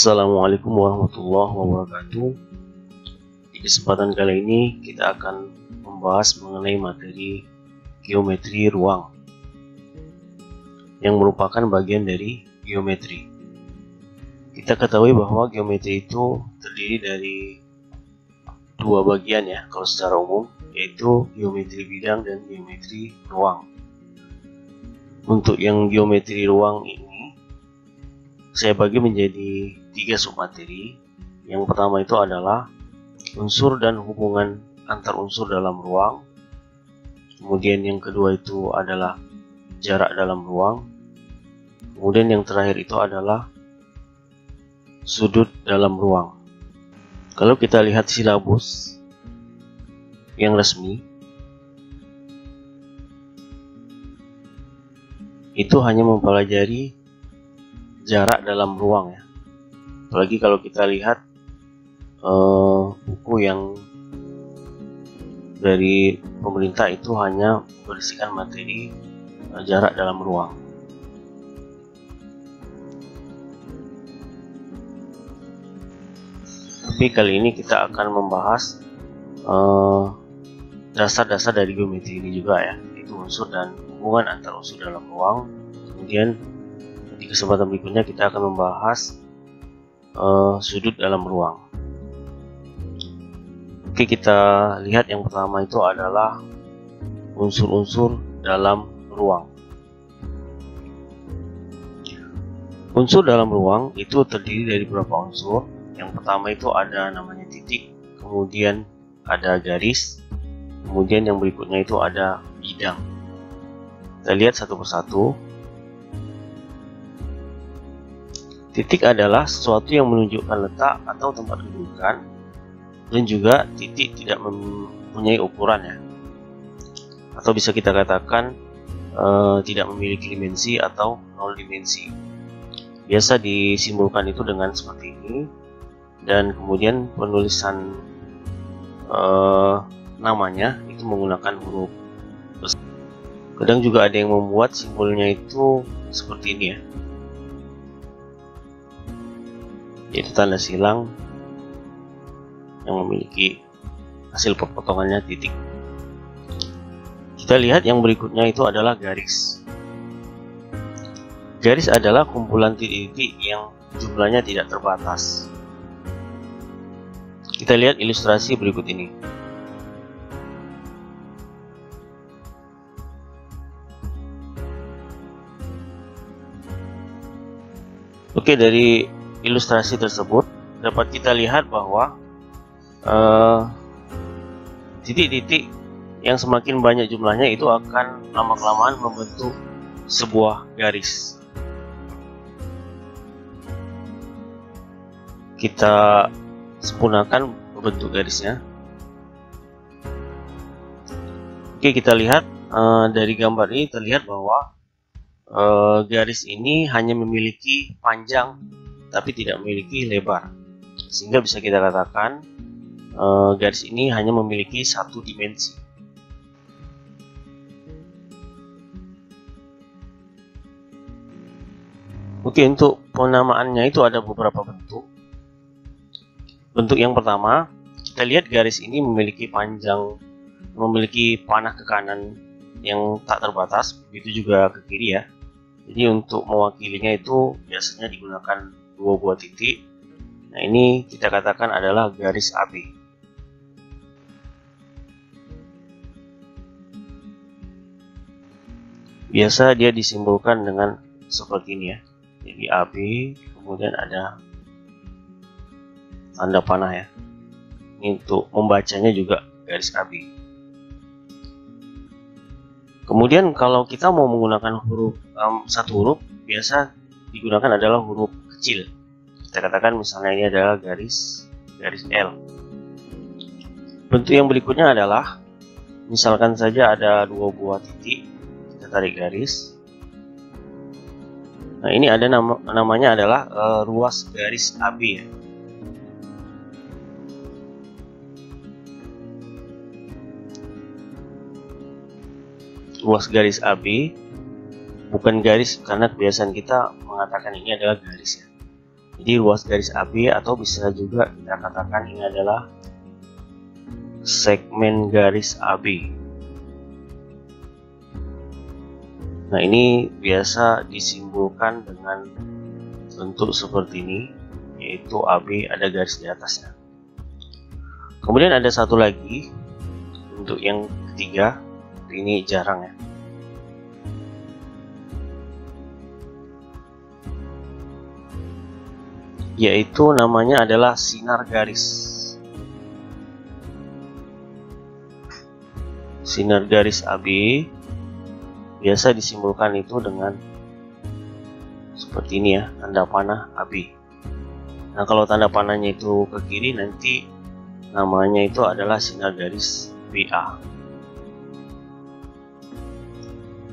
Assalamualaikum warahmatullahi wabarakatuh. Di kesempatan kali ini kita akan membahas mengenai materi geometri ruang yang merupakan bagian dari geometri. Kita ketahui bahwa geometri itu terdiri dari dua bagian ya, kalau secara umum, yaitu geometri bidang dan geometri ruang. Untuk yang geometri ruang ini saya bagi menjadi 3 submateri. Yang pertama itu adalah unsur dan hubungan antar unsur dalam ruang. Kemudian yang kedua itu adalah jarak dalam ruang. Kemudian yang terakhir itu adalah sudut dalam ruang. Kalau kita lihat silabus yang resmi, itu hanya mempelajari jarak dalam ruang ya. Apalagi kalau kita lihat buku yang dari pemerintah itu hanya berisikan materi jarak dalam ruang. Tapi kali ini kita akan membahas dasar-dasar dari geometri ini juga ya, yaitu unsur dan hubungan antar unsur dalam ruang. Kemudian di kesempatan berikutnya kita akan membahas sudut dalam ruang. Oke, kita lihat yang pertama itu adalah unsur-unsur dalam ruang. Unsur dalam ruang itu terdiri dari beberapa unsur. Yang pertama itu ada namanya titik, kemudian ada garis, kemudian yang berikutnya itu ada bidang. Kita lihat satu persatu. Titik adalah sesuatu yang menunjukkan letak atau tempat kedudukan, dan juga titik tidak mempunyai ukuran ya, atau bisa kita katakan tidak memiliki dimensi atau nol dimensi. Biasa disimbolkan itu dengan seperti ini, dan kemudian penulisan namanya itu menggunakan huruf besar. Kadang juga ada yang membuat simbolnya itu seperti ini ya, yaitu tanda silang yang memiliki hasil perpotongannya titik. Kita lihat yang berikutnya itu adalah garis. Garis adalah kumpulan titik-titik yang jumlahnya tidak terbatas. Kita lihat ilustrasi berikut ini. Oke, dari ilustrasi tersebut dapat kita lihat bahwa titik-titik yang semakin banyak jumlahnya itu akan lama-kelamaan membentuk sebuah garis. Kita sempurnakan bentuk garisnya. Oke, kita lihat dari gambar ini terlihat bahwa garis ini hanya memiliki panjang tapi tidak memiliki lebar, sehingga bisa kita katakan garis ini hanya memiliki satu dimensi. Oke, untuk penamaannya itu ada beberapa bentuk. Bentuk yang pertama, kita lihat garis ini memiliki panjang, memiliki panah ke kanan yang tak terbatas, begitu juga ke kiri ya. Jadi untuk mewakilinya itu biasanya digunakan dua buah titik. Nah, ini kita katakan adalah garis AB. Biasa dia disimbolkan dengan seperti ini ya. Jadi AB, kemudian ada tanda panah ya. Ini untuk membacanya juga garis AB. Kemudian kalau kita mau menggunakan huruf satu huruf, biasa digunakan adalah huruf kecil. Kita katakan misalnya ini adalah garis L. Bentuk yang berikutnya adalah, misalkan saja ada dua buah titik, kita tarik garis. Nah, ini ada namanya adalah ruas garis AB ya. Ruas garis AB bukan garis, karena kebiasaan kita mengatakan ini adalah garis ya. Jadi ruas garis AB, atau bisa juga kita katakan ini adalah segmen garis AB. Nah, ini biasa disimbolkan dengan bentuk seperti ini, yaitu AB ada garis di atasnya. Kemudian ada satu lagi bentuk yang ketiga, ini jarang ya. Yaitu namanya adalah sinar garis. Sinar garis AB biasa disimbolkan itu dengan seperti ini ya, tanda panah AB. Nah, kalau tanda panahnya itu ke kiri, nanti namanya itu adalah sinar garis BA.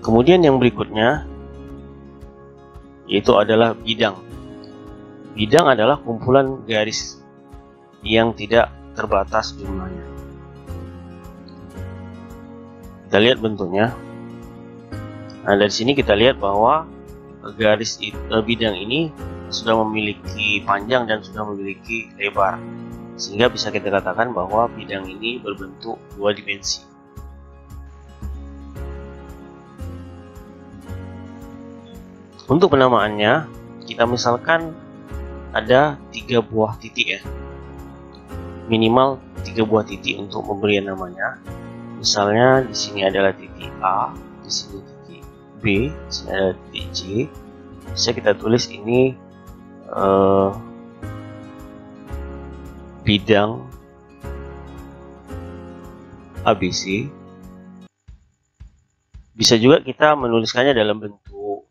Kemudian yang berikutnya yaitu adalah bidang. Bidang adalah kumpulan garis yang tidak terbatas jumlahnya. Kita lihat bentuknya. Nah, dari sini kita lihat bahwa garis bidang ini sudah memiliki panjang dan sudah memiliki lebar, sehingga bisa kita katakan bahwa bidang ini berbentuk dua dimensi. Untuk penamaannya, kita misalkan ada 3 buah titik ya, minimal 3 buah titik untuk pemberian namanya. Misalnya di sini adalah titik A, di sini titik B, di sini ada titik C. Bisa kita tulis ini bidang ABC. Bisa juga kita menuliskannya dalam bentuk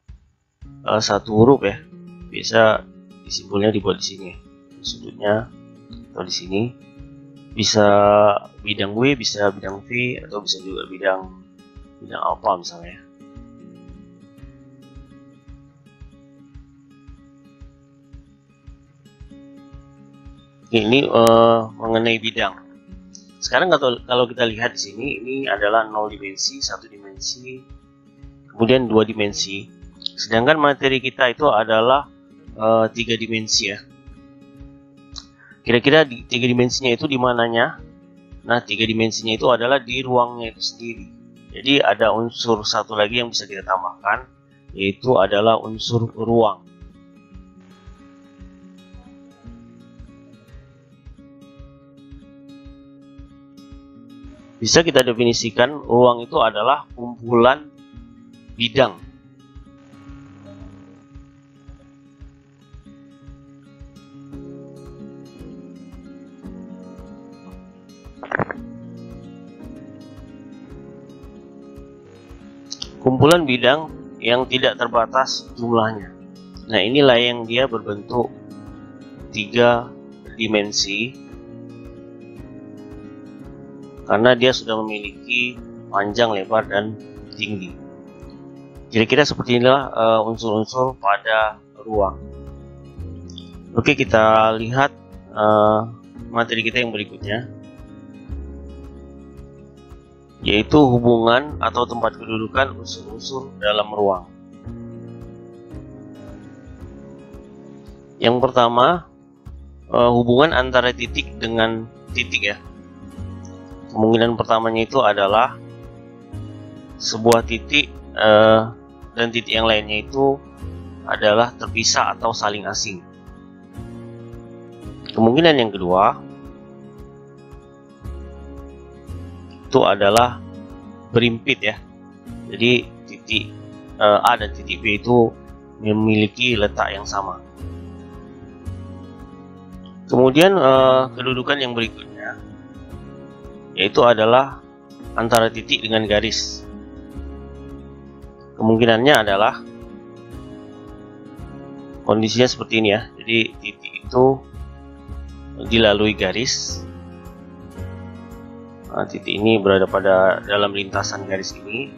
satu huruf ya. Bisa simbolnya dibuat di sini, sudutnya atau di sini. Bisa bidang W, bisa bidang V, atau bisa juga bidang apa misalnya. Ini mengenai bidang. Sekarang kalau kita lihat di sini, ini adalah 0 dimensi, 1 dimensi, kemudian 2 dimensi. Sedangkan materi kita itu adalah 3 dimensi ya. Kira-kira 3 dimensinya itu di mananya? Nah, 3 dimensinya itu adalah di ruangnya itu sendiri. Jadi ada unsur satu lagi yang bisa kita tambahkan, yaitu adalah unsur ruang. Bisa kita definisikan ruang itu adalah kumpulan bidang. Kumpulan bidang yang tidak terbatas jumlahnya. Nah, inilah yang dia berbentuk 3 dimensi, karena dia sudah memiliki panjang, lebar, dan tinggi. Kira-kira seperti inilah unsur-unsur pada ruang. Oke, kita lihat materi kita yang berikutnya, yaitu hubungan atau tempat kedudukan unsur-unsur dalam ruang. Yang pertama, hubungan antara titik dengan titik ya. Kemungkinan pertamanya itu adalah sebuah titik dan titik yang lainnya itu adalah terpisah atau saling asing. Kemungkinan yang kedua itu adalah berimpit ya. Jadi titik A dan titik B itu memiliki letak yang sama. Kemudian kedudukan yang berikutnya yaitu adalah antara titik dengan garis. Kemungkinannya adalah kondisinya seperti ini ya. Jadi titik itu dilalui garis. Nah, titik ini berada pada dalam lintasan garis ini.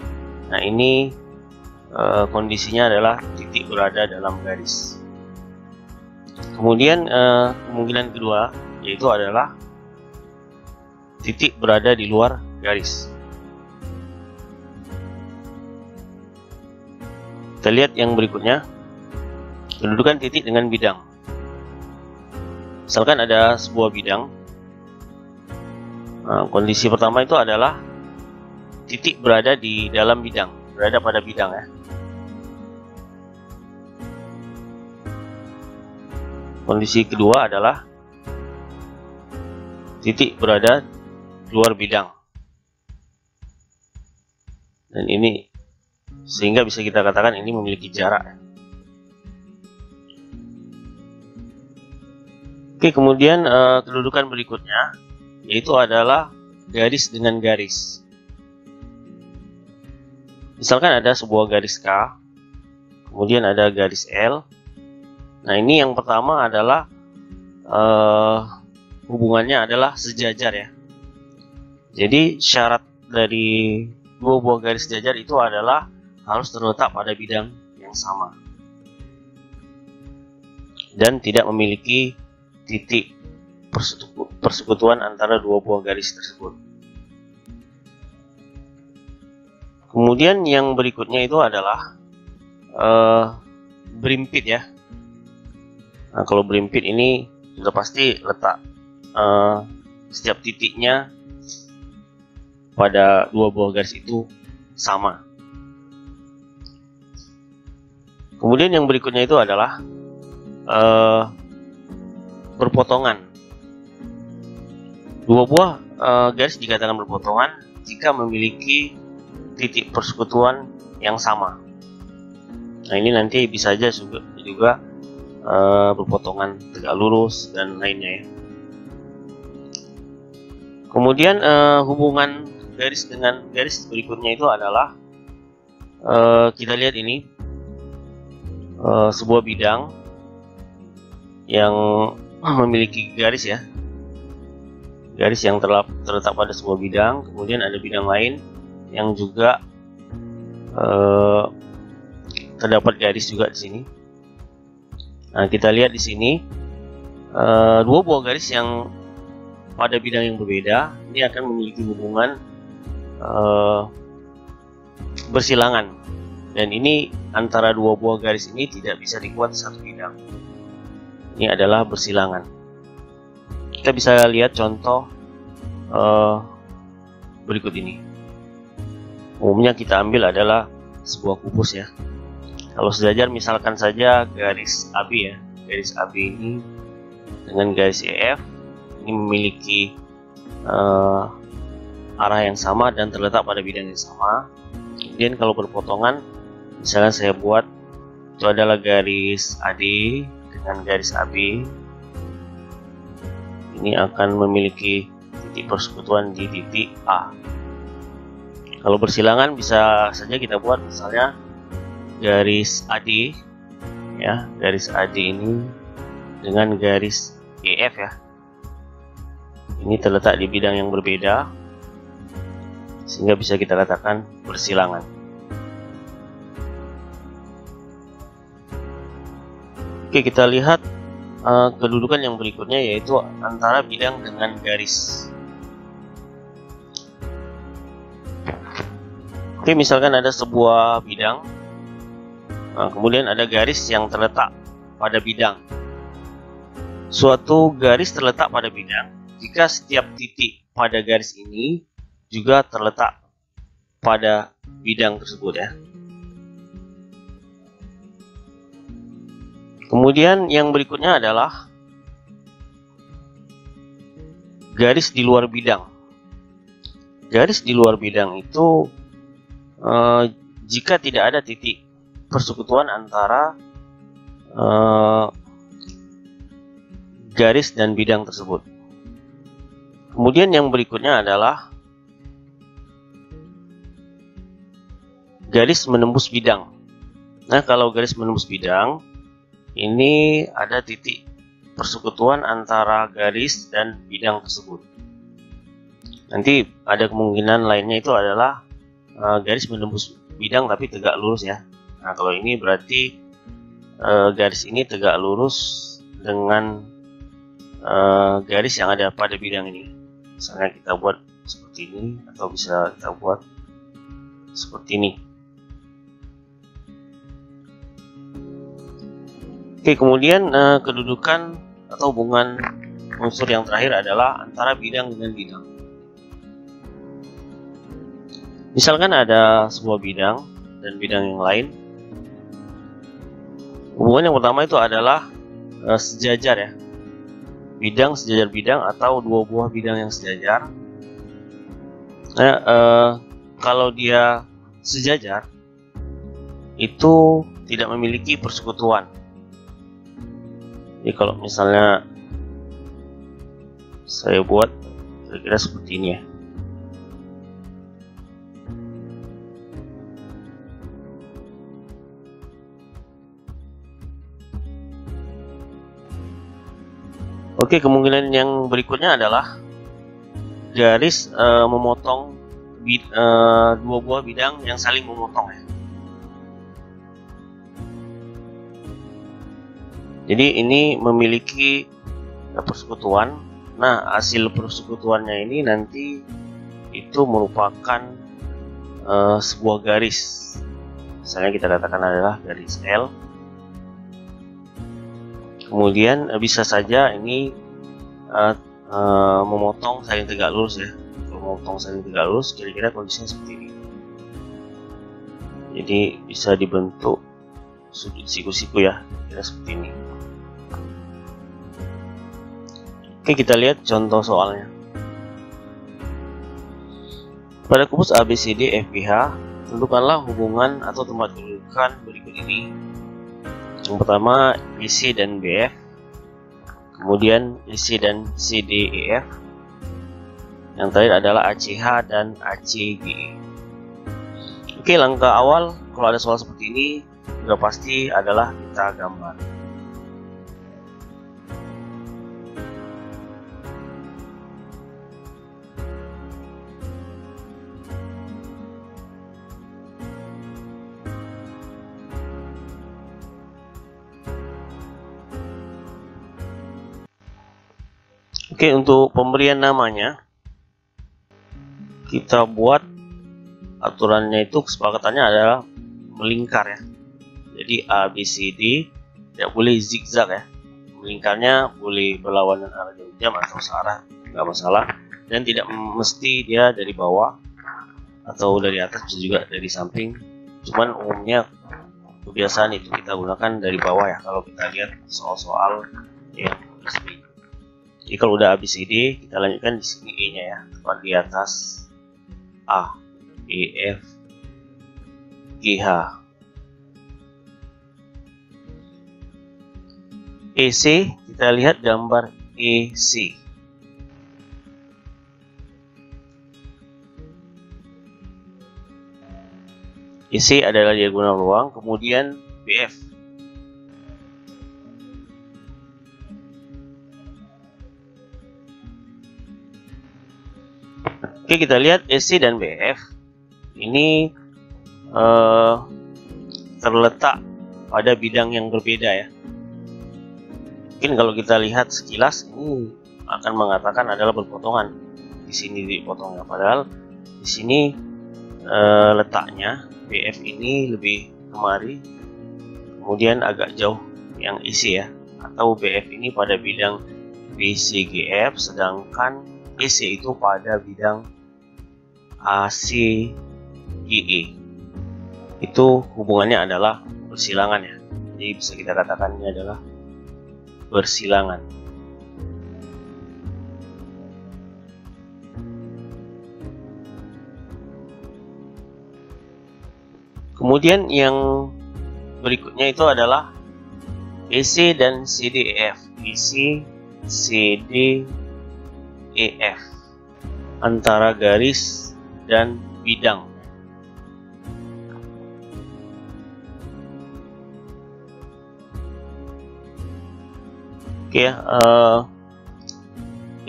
Nah, ini kondisinya adalah titik berada dalam garis. Kemudian kemungkinan kedua yaitu adalah titik berada di luar garis. Kita lihat yang berikutnya, kedudukan titik dengan bidang. Misalkan ada sebuah bidang. Nah, kondisi pertama itu adalah titik berada di dalam bidang, berada pada bidang ya. Kondisi kedua adalah titik berada di luar bidang. Dan ini sehingga bisa kita katakan ini memiliki jarak. Oke, kemudian kedudukan berikutnya yaitu adalah garis dengan garis. Misalkan ada sebuah garis K, kemudian ada garis L. Nah, ini yang pertama adalah hubungannya adalah sejajar ya. Jadi syarat dari dua buah garis sejajar itu adalah harus terletak pada bidang yang sama dan tidak memiliki titik persekutuan antara dua buah garis tersebut. Kemudian yang berikutnya itu adalah berimpit ya. Nah, kalau berimpit ini sudah pasti letak setiap titiknya pada dua buah garis itu sama. Kemudian yang berikutnya itu adalah berpotongan. Dua buah garis dikatakan berpotongan jika memiliki titik persekutuan yang sama. Nah, ini nanti bisa saja juga berpotongan tegak lurus dan lainnya ya. Kemudian hubungan garis dengan garis berikutnya itu adalah kita lihat ini sebuah bidang yang memiliki garis ya, garis yang terletak pada sebuah bidang. Kemudian ada bidang lain yang juga terdapat garis juga di sini. Nah, kita lihat di sini dua buah garis yang pada bidang yang berbeda ini akan memiliki hubungan bersilangan, dan ini antara dua buah garis ini tidak bisa dibuat satu bidang. Ini adalah bersilangan. Kita bisa lihat contoh berikut ini. Umumnya kita ambil adalah sebuah kubus ya. Kalau sejajar misalkan saja garis AB ya, garis AB ini dengan garis EF ini memiliki arah yang sama dan terletak pada bidang yang sama. Kemudian kalau berpotongan, misalnya saya buat itu adalah garis AD dengan garis AB, ini akan memiliki titik persekutuan di titik A. Kalau bersilangan bisa saja kita buat misalnya garis AD ya, garis AD ini dengan garis EF ya. Ini terletak di bidang yang berbeda sehingga bisa kita katakan bersilangan. Oke, kita lihat kedudukan yang berikutnya yaitu antara bidang dengan garis. Oke, misalkan ada sebuah bidang, kemudian ada garis yang terletak pada bidang. Suatu garis terletak pada bidang jika setiap titik pada garis ini juga terletak pada bidang tersebut ya. Kemudian yang berikutnya adalah garis di luar bidang. Garis di luar bidang itu jika tidak ada titik persekutuan antara garis dan bidang tersebut. Kemudian yang berikutnya adalah garis menembus bidang. Nah, kalau garis menembus bidang ini ada titik persekutuan antara garis dan bidang tersebut. Nanti ada kemungkinan lainnya itu adalah garis menembus bidang tapi tegak lurus ya. Nah, kalau ini berarti garis ini tegak lurus dengan garis yang ada pada bidang ini. Misalnya kita buat seperti ini, atau bisa kita buat seperti ini. Oke, kemudian kedudukan atau hubungan unsur yang terakhir adalah antara bidang dengan bidang. Misalkan ada sebuah bidang dan bidang yang lain. Hubungan yang pertama itu adalah sejajar ya. Bidang sejajar bidang atau dua buah bidang yang sejajar. Kalau dia sejajar itu tidak memiliki persekutuan. Jadi kalau misalnya saya buat kira-kira seperti ini ya. Oke, kemungkinan yang berikutnya adalah garis memotong dua buah bidang yang saling memotong ya. Jadi ini memiliki persekutuan. Nah, hasil persekutuannya ini nanti itu merupakan sebuah garis. Misalnya kita katakan adalah garis L. Kemudian bisa saja ini memotong saling tegak lurus ya. Kalau memotong saling tegak lurus, kira-kira kondisinya seperti ini. Jadi bisa dibentuk sudut siku-siku ya, kira seperti ini. Oke, kita lihat contoh soalnya. Pada kubus ABCD FGH, tentukanlah hubungan atau tempat kedudukan berikut ini. Yang pertama EC dan BF, kemudian EC dan CDEF, yang terakhir adalah ACH dan ACGE. Oke, langkah awal kalau ada soal seperti ini sudah pasti adalah kita gambar. Oke, untuk pemberian namanya kita buat aturannya itu kesepakatannya adalah melingkar ya. Jadi ABCD tidak boleh zigzag ya. Melingkarnya boleh berlawanan arah jam atau searah, nggak masalah. Dan tidak mesti dia dari bawah atau dari atas, bisa juga dari samping. Cuman umumnya kebiasaan itu kita gunakan dari bawah ya kalau kita lihat soal-soal yang resmi. Jadi kalau udah ABCD, kita lanjutkan di sini E-nya ya, tepat di atas A, E, F, G, H. EC, kita lihat gambar EC. EC adalah diagonal ruang, kemudian BF. Oke, kita lihat EC dan BF ini terletak pada bidang yang berbeda ya. Mungkin kalau kita lihat sekilas ini akan mengatakan adalah berpotongan. Di sini dipotongnya, padahal di sini letaknya BF ini lebih kemari, kemudian agak jauh yang EC ya, atau BF ini pada bidang BCGF, sedangkan EC itu pada bidang ACGE. Itu hubungannya adalah bersilangan ya. Jadi bisa kita katakan ini adalah bersilangan. Kemudian yang berikutnya itu adalah EC dan CDEF. EC, CD, EF antara garis dan bidang. Oke,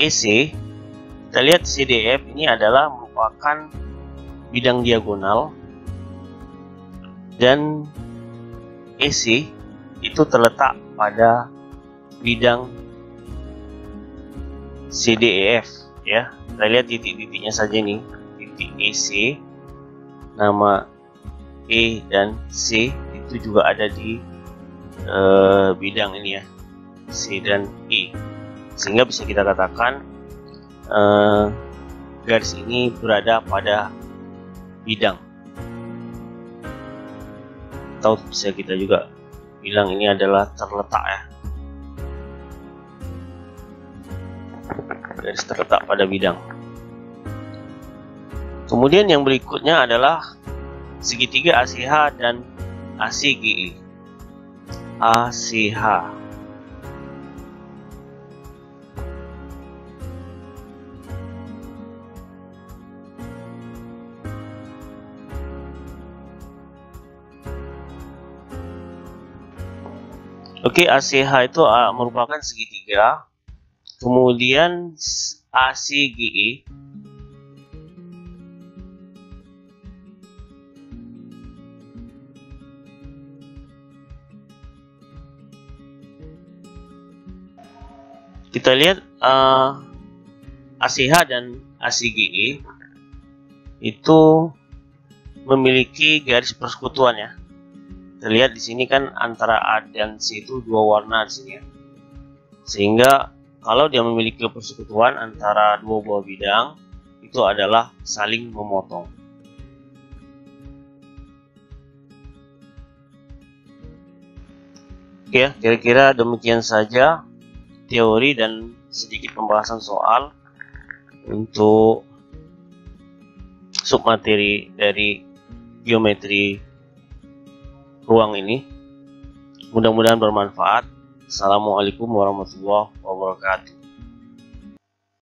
EC, kita lihat CDF ini adalah merupakan bidang diagonal, dan EC itu terletak pada bidang CDEF ya. Kita lihat titik-titiknya saja nih, titik EC, nama E dan C itu juga ada di bidang ini ya. C, dan E. Sehingga bisa kita katakan garis ini berada pada bidang. Atau bisa kita juga bilang ini adalah terletak ya. Garis terletak pada bidang. Kemudian yang berikutnya adalah segitiga ACH dan ACGE. ACH. Oke, ACH itu merupakan segitiga. Kemudian ACGE kita lihat ACH dan ACGE itu memiliki garis persekutuan ya. Terlihat di sini kan antara A dan C itu dua warna di sini ya. Sehingga kalau dia memiliki persekutuan antara dua buah bidang, itu adalah saling memotong. Oke, kira-kira demikian saja teori dan sedikit pembahasan soal untuk submateri dari geometri ruang ini. Mudah-mudahan bermanfaat. Assalamualaikum warahmatullahi wabarakatuh.